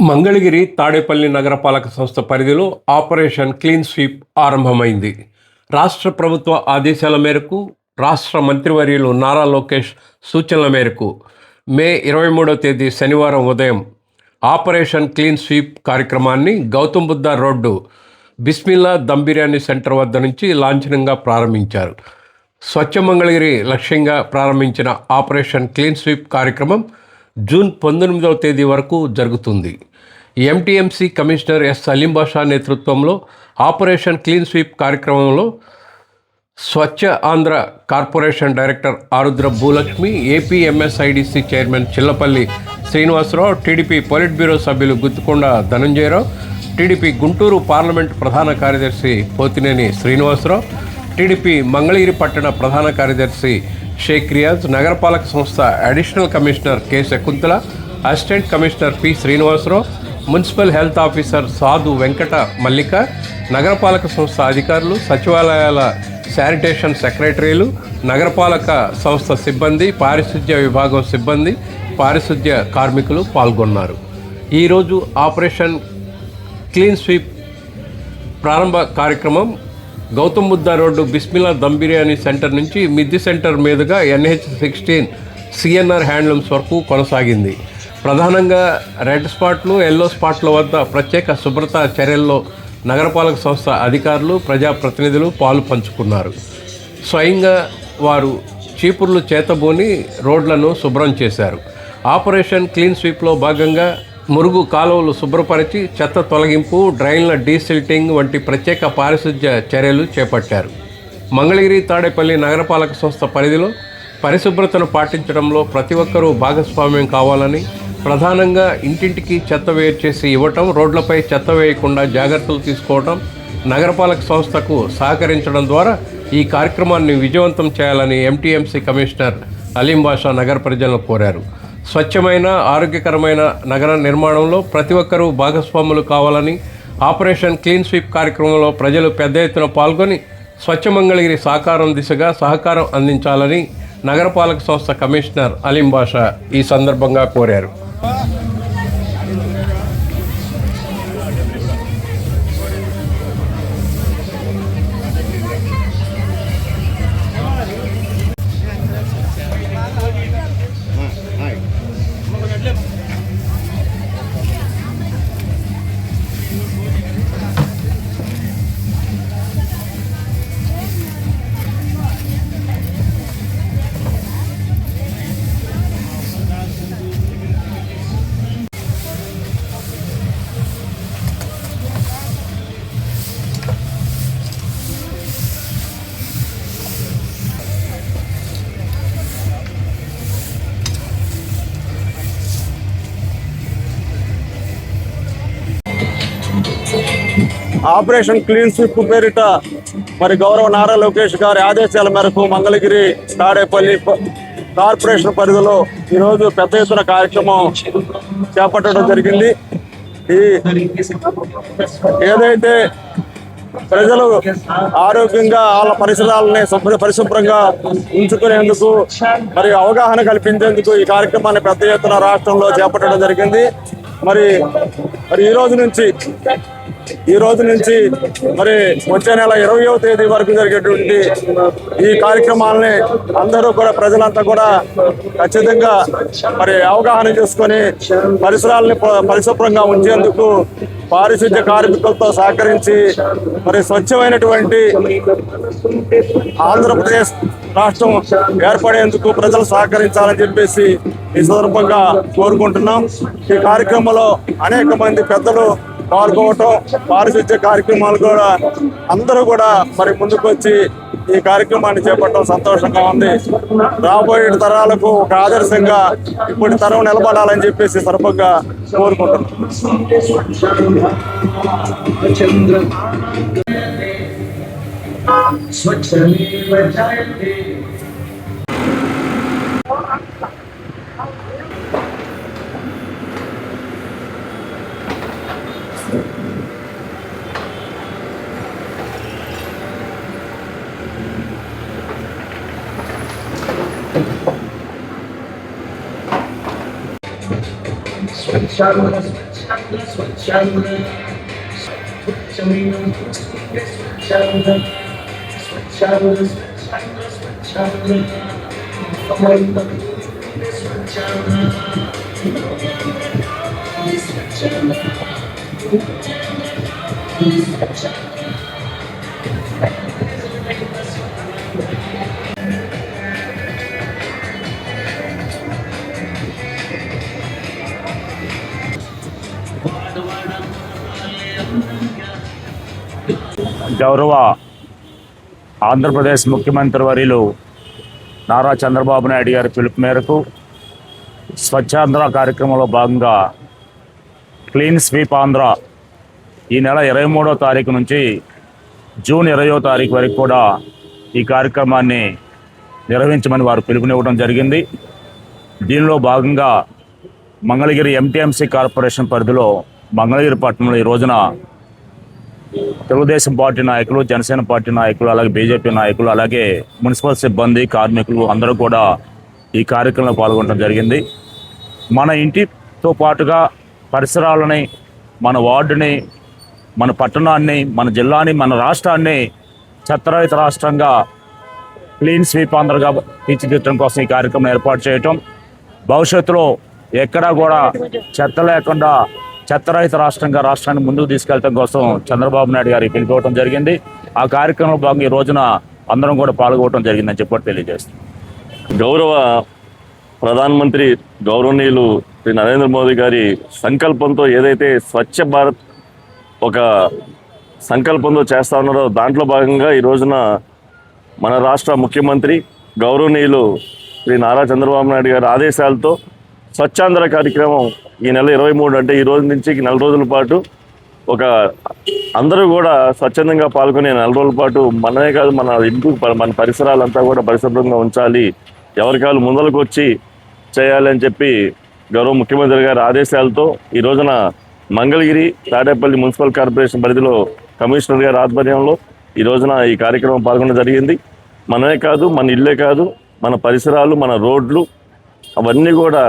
మంగళగిరి తాడేపల్లి నగరపాలక సంస్థ పరిధిలో ఆపరేషన్ క్లీన్ స్వీప్ ఆరంభమైంది. రాష్ట్ర ప్రభుత్వ ఆదేశాల మేరకు రాష్ట్ర మంత్రివర్యులు నారా లోకేష్ సూచనల మేరకు మే 23వ తేదీ శనివారం ఉదయం ఆపరేషన్ క్లీన్ స్వీప్ కార్యక్రమాన్ని గౌతమ్ బుద్ధ రోడ్డు బిస్మిల్లా దమ్ బిర్యానీ సెంటర్ వద్ద నుంచి లాంఛనంగా ప్రారంభించారు. స్వచ్ఛ మంగళగిరి లక్ష్యంగా ప్రారంభించిన ఆపరేషన్ క్లీన్ స్వీప్ కార్యక్రమం జూన్ 19వ తేదీ వరకు జరుగుతుంది. MTMC commissioner S Saleem Basha నేతృత్వంలో ఆపరేషన్ క్లీన్ స్వీప్ కార్యక్రమంలో Swachh Andhra corporation director Arudra Bhulakshmi, AP MSIDC chairman Chillapalli Srinivasarao, TDP polit bureau సభ్యులు గుత్తుకొండ ధనంజయరావు, టీడీపీ గుంటూరు పార్లమెంటు ప్రధాన కార్యదర్శి పోతినేని శ్రీనివాసరావు, టీడీపీ మంగళగిరి పట్టణ ప్రధాన కార్యదర్శి షేక్ రియాజ్, నగరపాలక సంస్థ additional commissioner K Shakuntala, assistant commissioner P Srinivasarao, municipal health officer Sadhu Venkata మల్లిక, నగరపాలక సంస్థ అధికారులు, సచివాలయాల శానిటేషన్ సెక్రటరీలు, నగరపాలక సంస్థ సిబ్బంది, పారిశుద్ధ్య విభాగం సిబ్బంది, పారిశుద్ధ్య కార్మికులు పాల్గొన్నారు. ఈరోజు ఆపరేషన్ క్లీన్ స్వీప్ ప్రారంభ కార్యక్రమం గౌతమ్ బుద్ధ రోడ్డు బిస్మిల్లా దమ్ బిర్యానీ సెంటర్ నుంచి మిద్ది సెంటర్ మీదుగా NH16 సిఎన్ఆర్ హ్యాండ్లూమ్స్ వరకు కొనసాగింది. ప్రధానంగా రెడ్ స్పాట్లు, ఎల్లో స్పాట్ల వద్ద ప్రత్యేక శుభ్రత చర్యల్లో నగరపాలక సంస్థ అధికారులు, ప్రజాప్రతినిధులు పాలు పంచుకున్నారు. స్వయంగా వారు చీపుర్లు చేతబూని రోడ్లను శుభ్రం చేశారు. ఆపరేషన్ క్లీన్ స్వీప్లో భాగంగా మురుగు కాలువలు శుభ్రపరిచి చెత్త తొలగింపు, డ్రైన్ల డీసిల్టింగ్ వంటి ప్రత్యేక పారిశుద్ధ్య చర్యలు చేపట్టారు. మంగళగిరి తాడేపల్లి నగరపాలక సంస్థ పరిధిలో పరిశుభ్రతను పాటించడంలో ప్రతి ఒక్కరూ భాగస్వామ్యం కావాలని, ప్రధానంగా ఇంటింటికి చెత్త వేరు చేసి ఇవ్వటం, రోడ్లపై చెత్త వేయకుండా జాగ్రత్తలు తీసుకోవడం, నగరపాలక సంస్థకు సహకరించడం ద్వారా ఈ కార్యక్రమాన్ని విజయవంతం చేయాలని ఎంటీఎంసీ కమిషనర్ అలీం బాషా నగర ప్రజలను కోరారు. స్వచ్ఛమైన, ఆరోగ్యకరమైన నగర నిర్మాణంలో ప్రతి ఒక్కరూ భాగస్వాములు కావాలని, ఆపరేషన్ క్లీన్ స్వీప్ కార్యక్రమంలో ప్రజలు పెద్ద ఎత్తున పాల్గొని స్వచ్ఛ మంగళగిరి సాకారం దిశగా సహకారం అందించాలని నగరపాలక సంస్థ కమిషనర్ అలీం బాషా ఈ సందర్భంగా కోరారు. ఆపరేషన్ క్లీన్ స్వీప్ పేరిట మరి గౌరవ నారా లోకేష్ గారి ఆదేశాల మేరకు మంగళగిరి తాడేపల్లి కార్పొరేషన్ పరిధిలో ఈరోజు పెద్ద ఎత్తున కార్యక్రమం చేపట్టడం జరిగింది. ఏదైతే ప్రజలు ఆరోగ్యంగా వాళ్ళ పరిసరాలని పరిశుభ్రంగా ఉంచుకునేందుకు మరి అవగాహన కల్పించేందుకు ఈ కార్యక్రమాన్ని పెద్ద ఎత్తున రాష్ట్రంలో చేపట్టడం జరిగింది. మరి ఈ రోజు నుంచి మరి వచ్చే నెల 20వ తేదీ వరకు జరిగేటువంటి ఈ కార్యక్రమాలని అందరూ కూడా, ప్రజలంతా కూడా ఖచ్చితంగా మరి అవగాహన చేసుకొని పరిసరాలని పరిశుభ్రంగా ఉంచేందుకు పారిశుద్ధ్య కార్మికులతో సహకరించి మరి స్వచ్ఛమైనటువంటి ఆంధ్రప్రదేశ్ రాష్ట్రం ఏర్పడేందుకు ప్రజలు సహకరించాలని చెప్పేసి ఈ సందర్భంగా కోరుకుంటున్నాం. ఈ కార్యక్రమంలో అనేక మంది పెద్దలు పాల్గొనటం, పారిశుద్ధ్య కార్యక్రమాలు కూడా అందరూ కూడా మరి ముందుకు వచ్చి ఈ కార్యక్రమాన్ని చేపట్టడం సంతోషంగా ఉంది. రాబోయే తరాలకు ఒక ఆదర్శంగా ఇప్పటి తరం నిలబడాలని చెప్పేసి సందర్భంగా కోరుకుంటున్నాం. గౌరవ ఆంధ్రప్రదేశ్ ముఖ్యమంత్రి వర్యులు నారా చంద్రబాబు నాయుడు గారి పిలుపు మేరకు స్వచ్ఛాంధ్ర కార్యక్రమంలో భాగంగా క్లీన్ స్వీప్ ఆంధ్ర ఈ నెల 23వ తారీఖు నుంచి జూన్ 20వ తారీఖు వరకు కూడా ఈ కార్యక్రమాన్ని నిర్వహించమని వారు పిలుపునివ్వడం జరిగింది. దీనిలో భాగంగా మంగళగిరి ఎంటీఎంసీ కార్పొరేషన్ పరిధిలో మంగళగిరి పట్టణంలో ఈ రోజున తెలుగుదేశం పార్టీ నాయకులు, జనసేన పార్టీ నాయకులు, అలాగే బీజేపీ నాయకులు, అలాగే మున్సిపల్ సిబ్బంది, కార్మికులు అందరూ కూడా ఈ కార్యక్రమంలో పాల్గొనడం జరిగింది. మన ఇంటితో పాటుగా పరిసరాలని, మన వార్డుని, మన పట్టణాన్ని, మన జిల్లాని, మన రాష్ట్రాన్ని చెత్తరహిత రాష్ట్రంగా క్లీన్ స్వీప్ ఆంధ్రగా తీర్చిదిద్దడం కోసం ఈ కార్యక్రమం ఏర్పాటు చేయటం, భవిష్యత్తులో ఎక్కడా కూడా చెత్త లేకుండా చెత్తరహిత రాష్ట్రాన్ని ముందుకు తీసుకెళ్లడం కోసం చంద్రబాబు నాయుడు గారికి పిలుపుకోవడం జరిగింది. ఆ కార్యక్రమంలో భాగంగా ఈ రోజున అందరం కూడా పాల్గొనడం జరిగిందని చెప్పి తెలియజేస్తాం. గౌరవ ప్రధానమంత్రి గౌరవనీయులు శ్రీ నరేంద్ర మోదీ గారి సంకల్పంతో ఏదైతే స్వచ్ఛ భారత్ ఒక సంకల్పంతో చేస్తా ఉన్నారో దాంట్లో భాగంగా ఈ రోజున మన రాష్ట్ర ముఖ్యమంత్రి గౌరవనీయులు శ్రీ నారా చంద్రబాబు నాయుడు గారి ఆదేశాలతో స్వచ్ఛాంధ్ర కార్యక్రమం ఈ నెల 23 అంటే ఈ రోజు నుంచి 4 రోజుల పాటు ఒక అందరూ కూడా స్వచ్ఛందంగా పాల్గొనే 4 రోజుల పాటు మనమే కాదు మన ఇంటి మన పరిసరాలంతా కూడా పరిశుభ్రంగా ఉంచాలి, ఎవరికాలు ముందరకు వచ్చి చేయాలి అని చెప్పి గౌరవ ముఖ్యమంత్రి గారి ఆదేశాలతో ఈ రోజున మంగళగిరి తాడేపల్లి మున్సిపల్ కార్పొరేషన్ పరిధిలో కమిషనర్ గారి ఆధ్వర్యంలో ఈ రోజున ఈ కార్యక్రమం పాల్గొనడం జరిగింది. మనమే కాదు, మన ఇల్లే కాదు, మన పరిసరాలు, మన రోడ్లు అవన్నీ కూడా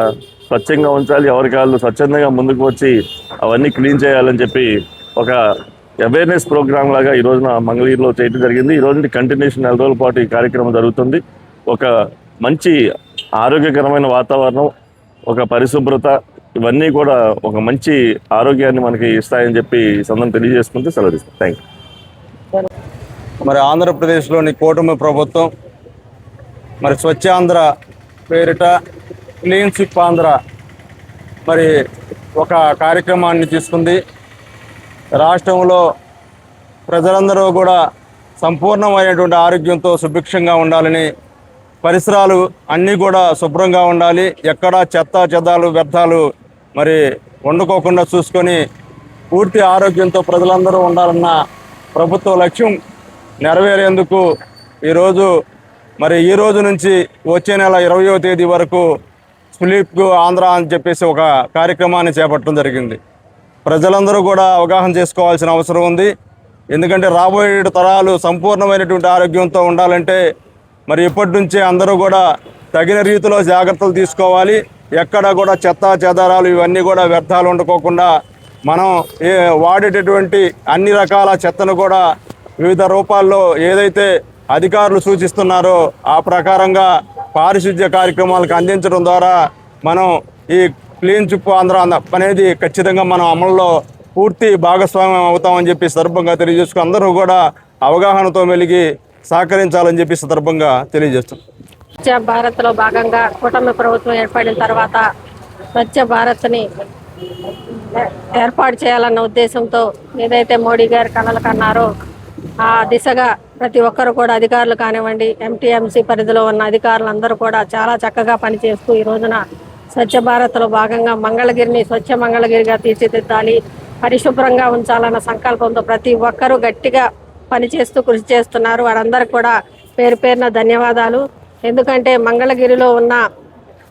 స్వచ్ఛంగా ఉంచాలి, ఎవరికాళ్ళు స్వచ్ఛందంగా ముందుకు వచ్చి అవన్నీ క్లీన్ చేయాలని చెప్పి ఒక అవేర్నెస్ ప్రోగ్రామ్ లాగా ఈ రోజున మంగళగిరిలో చేయడం జరిగింది. ఈ రోజు కంటిన్యూషన్ 4 రోజుల పాటు ఈ కార్యక్రమం జరుగుతుంది. ఒక మంచి ఆరోగ్యకరమైన వాతావరణం, ఒక పరిశుభ్రత ఇవన్నీ కూడా ఒక మంచి ఆరోగ్యాన్ని మనకి ఇస్తాయని చెప్పి సందర్భంగా తెలియజేసుకుంటూ సెలవుస్తాం. Thank you. మరి ఆంధ్రప్రదేశ్లోని కూటమి ప్రభుత్వం మరి స్వచ్ఛ ఆంధ్ర పేరిట క్లీన్ స్వీప్ ఆంధ్ర మరి ఒక కార్యక్రమాన్ని తీసుకుంది. రాష్ట్రంలో ప్రజలందరూ కూడా సంపూర్ణమైనటువంటి ఆరోగ్యంతో సుభిక్షంగా ఉండాలని, పరిసరాలు అన్నీ కూడా శుభ్రంగా ఉండాలి, ఎక్కడా చెత్త చెదాలు వ్యర్థాలు మరి వండుకోకుండా చూసుకొని పూర్తి ఆరోగ్యంతో ప్రజలందరూ ఉండాలన్న ప్రభుత్వ లక్ష్యం నెరవేరేందుకు ఈ రోజు నుంచి వచ్చే నెల 20వ తేదీ వరకు స్వీప్ ఆంధ్ర అని చెప్పేసి ఒక కార్యక్రమాన్ని చేపట్టడం జరిగింది. ప్రజలందరూ కూడా అవగాహన చేసుకోవాల్సిన అవసరం ఉంది. ఎందుకంటే రాబోయే తరాలు సంపూర్ణమైనటువంటి ఆరోగ్యంతో ఉండాలంటే మరి ఇప్పటి నుంచే అందరూ కూడా తగిన రీతిలో జాగ్రత్తలు తీసుకోవాలి. ఎక్కడ కూడా చెత్త చెదారాలు ఇవన్నీ కూడా వ్యర్థాలు వండుకోకుండా మనం వాడేటటువంటి అన్ని రకాల చెత్తను కూడా వివిధ రూపాల్లో ఏదైతే అధికారులు సూచిస్తున్నారో ఆ ప్రకారంగా పారిశుద్ధ్య కార్యక్రమాలకు అందించడం ద్వారా మనం ఈ క్లీన్ స్వీప్ ఆంధ్ర అనేది ఖచ్చితంగా మనం అమలులో పూర్తి భాగస్వామ్యం అవుతామని చెప్పి సందర్భంగా తెలియజేసుకుని అందరూ కూడా అవగాహనతో మెలిగి సహకరించాలని చెప్పి సందర్భంగా తెలియజేస్తాం. స్వచ్ఛ భారత్లో భాగంగా కూటమి ప్రభుత్వం ఏర్పడిన తర్వాత స్వచ్ఛ భారత్ని ఏర్పాటు చేయాలన్న ఉద్దేశంతో ఏదైతే మోడీ గారు కలలు కన్నారో ఆ దిశగా ప్రతి ఒక్కరు కూడా అధికారులు కానివ్వండి, ఎంటీఎంసీ పరిధిలో ఉన్న అధికారులందరూ కూడా చాలా చక్కగా పనిచేస్తూ ఈ రోజున స్వచ్ఛ భారత్లో భాగంగా మంగళగిరిని స్వచ్ఛ మంగళగిరిగా తీర్చిదిద్దాలి, పరిశుభ్రంగా ఉంచాలన్న సంకల్పంతో ప్రతి ఒక్కరూ గట్టిగా పనిచేస్తూ కృషి చేస్తున్నారు. వారందరికీ కూడా పేరు పేరున ధన్యవాదాలు. ఎందుకంటే మంగళగిరిలో ఉన్న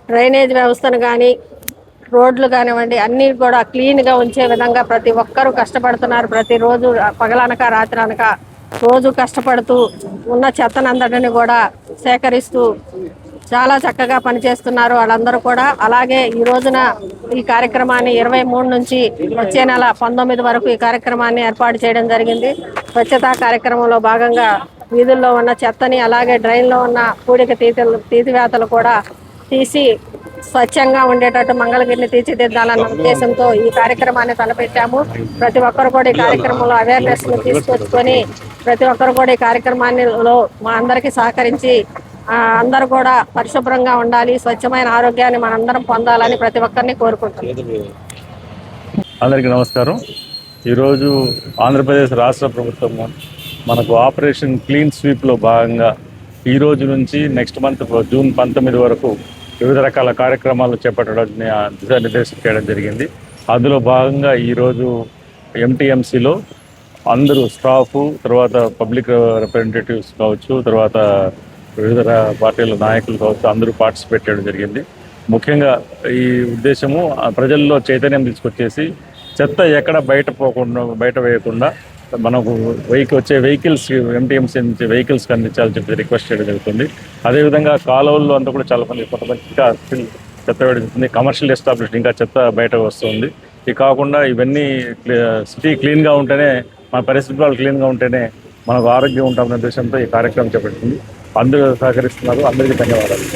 డ్రైనేజ్ వ్యవస్థను కానీ, రోడ్లు కానివ్వండి అన్నీ కూడా క్లీన్గా ఉంచే విధంగా ప్రతి ఒక్కరూ కష్టపడుతున్నారు. ప్రతిరోజు పగలనక రాత్రి అనక రోజు కష్టపడుతూ ఉన్న చెత్తనందరిని కూడా సేకరిస్తూ చాలా చక్కగా పనిచేస్తున్నారు వాళ్ళందరూ కూడా. అలాగే ఈ రోజున ఈ కార్యక్రమాన్ని 23 నుంచి వచ్చే నెల 19 వరకు ఈ కార్యక్రమాన్ని ఏర్పాటు చేయడం జరిగింది. స్వచ్ఛతా కార్యక్రమంలో భాగంగా వీధుల్లో ఉన్న చెత్తని అలాగే డ్రైన్లో ఉన్న పూడిక తీసివేతలు కూడా తీసి స్వచ్ఛంగా ఉండేటట్టు మంగళగిరిని తీర్చిదిద్దాలన్న ఉద్దేశంతో ఈ కార్యక్రమాన్ని తలపెట్టాము. ప్రతి ఒక్కరు కూడా ఈ కార్యక్రమంలో అవేర్నెస్ తీసుకొచ్చుకొని ప్రతి ఒక్కరు కూడా ఈ కార్యక్రమాల్లో మా అందరికీ సహకరించి అందరూ కూడా పరిశుభ్రంగా ఉండాలి, స్వచ్ఛమైన ఆరోగ్యాన్ని మనందరం పొందాలని ప్రతి ఒక్కరిని కోరుకుంటున్నాం. అందరికీ నమస్కారం. ఈరోజు ఆంధ్రప్రదేశ్ రాష్ట్ర ప్రభుత్వం మనకు ఆపరేషన్ క్లీన్ స్వీప్లో భాగంగా ఈ రోజు నుంచి నెక్స్ట్ మంత్ జూన్ 19 వరకు వివిధ రకాల కార్యక్రమాలు చేపట్టడం దిశానిర్దేశం చేయడం జరిగింది. అందులో భాగంగా ఈరోజు ఎంటీఎంసీలో అందరూ స్టాఫ్, తర్వాత పబ్లిక్ రిప్రజెంటేటివ్స్ కావచ్చు, తర్వాత వివిధ పార్టీల నాయకులు కావచ్చు, అందరూ పార్టిసిపేట్ చేయడం జరిగింది. ముఖ్యంగా ఈ ఉద్దేశము ప్రజల్లో చైతన్యం తీసుకొచ్చేసి చెత్త ఎక్కడ బయట వేయకుండా మనకు వచ్చే వెహికల్స్ ఎంటీఎంసీ నుంచి వెహికల్స్కి అందించాలని చెప్పి రిక్వెస్ట్ చేయడం జరుగుతుంది. అదేవిధంగా కాలువల్లో అంతా కూడా చాలా మంది కొంతమంది ఇంకా స్టిల్ చెత్త వేడుతుంది. కమర్షియల్ ఎస్టాబ్లిష్మెంట్ ఇంకా చెత్త బయట వస్తుంది. ఇది కాకుండా ఇవన్నీ సిటీ క్లీన్గా ఉంటేనే, మన పరిస్థితులు క్లీన్గా ఉంటేనే మనకు ఆరోగ్యం ఉంటామనే ఉద్దేశంతో ఈ కార్యక్రమం చేపడుతుంది. అందరూ సహకరిస్తున్నారు. అందరికీ ధన్యవాదాలు.